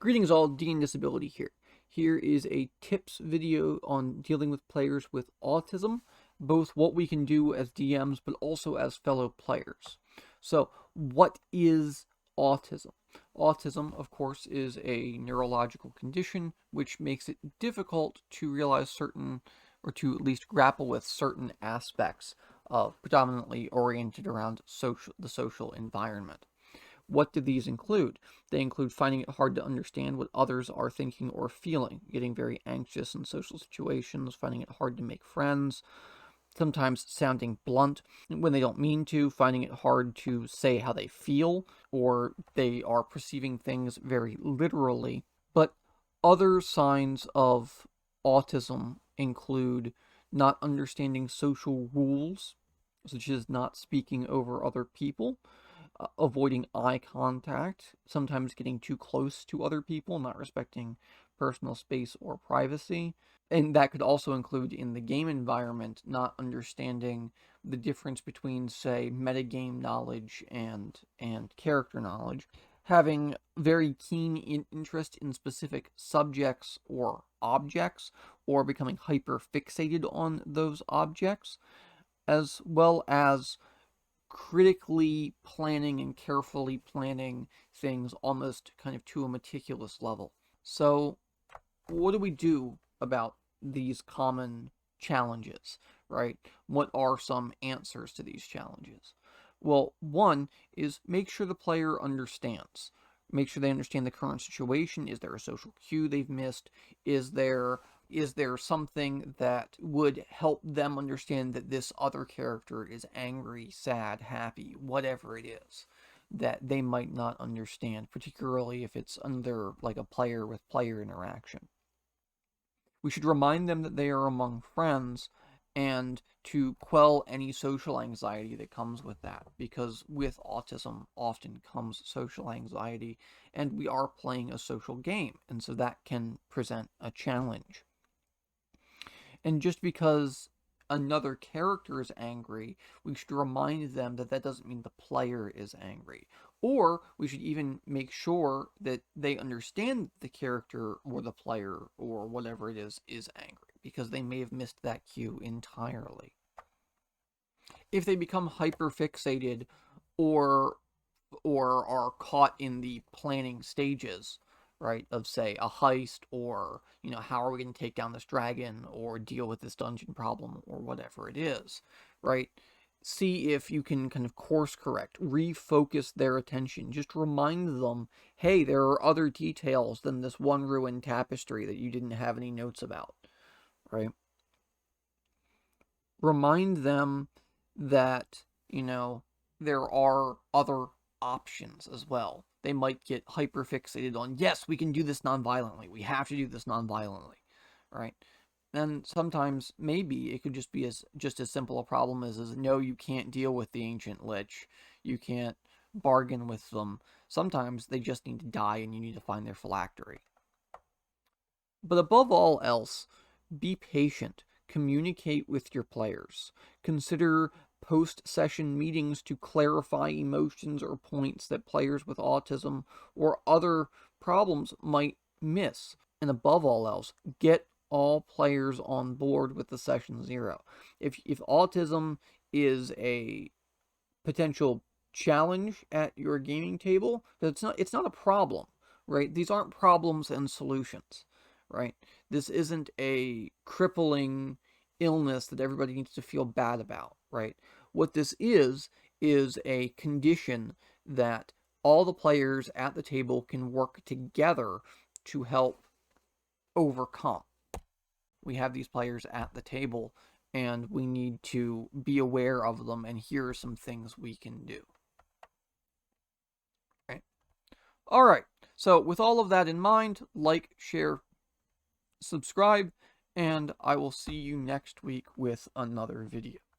Greetings all, D&Disability here. Here is a tips video on dealing with players with autism, both what we can do as DMs, but also as fellow players. So, what is autism? Autism, of course, is a neurological condition which makes it difficult to realize certain, or to at least grapple with certain aspects of predominantly oriented around the social environment. What do these include? They include finding it hard to understand what others are thinking or feeling, getting very anxious in social situations, finding it hard to make friends, sometimes sounding blunt when they don't mean to, finding it hard to say how they feel, or they are perceiving things very literally. But other signs of autism include not understanding social rules, such as not speaking over other people, avoiding eye contact, sometimes getting too close to other people, not respecting personal space or privacy. And that could also include in the game environment, not understanding the difference between, say, metagame knowledge and character knowledge, having very keen interest in specific subjects or objects, or becoming hyper fixated on those objects, as well as critically planning and carefully planning things almost kind of to a meticulous level. So, what do we do about these common challenges, right? What are some answers to these challenges? Well, one is make sure the player understands. Make sure they understand the current situation. Is there a social cue they've missed? Is there something that would help them understand that this other character is angry, sad, happy, whatever it is that they might not understand, particularly if it's under like a player with player interaction. We should remind them that they are among friends and to quell any social anxiety that comes with that, because with autism often comes social anxiety, and we are playing a social game, and so that can present a challenge. And just because another character is angry, we should remind them that that doesn't mean the player is angry. Or we should even make sure that they understand the character or the player or whatever it is angry, because they may have missed that cue entirely. If they become hyper fixated or are caught in the planning stages, right, of say a heist, or how are we going to take down this dragon or deal with this dungeon problem or whatever it is, right, see if you can kind of course correct, refocus their attention, just remind them, hey, there are other details than this one ruined tapestry that you didn't have any notes about, right? Remind them that there are other options as well. They might get hyper fixated on, yes, we can do this non-violently. We have to do this non-violently, right? And sometimes maybe it could just be just as simple a problem as no, you can't deal with the ancient lich. You can't bargain with them. Sometimes they just need to die and you need to find their phylactery. But above all else, be patient. Communicate with your players. Consider post-session meetings to clarify emotions or points that players with autism or other problems might miss. And above all else, get all players on board with the session zero. If autism is a potential challenge at your gaming table, it's not a problem, right? These aren't problems and solutions, right? This isn't a crippling illness that everybody needs to feel bad about, right? What this is a condition that all the players at the table can work together to help overcome. We have these players at the table, and we need to be aware of them, and here are some things we can do. Right? All right. So with all of that in mind, like, share, subscribe, and I will see you next week with another video.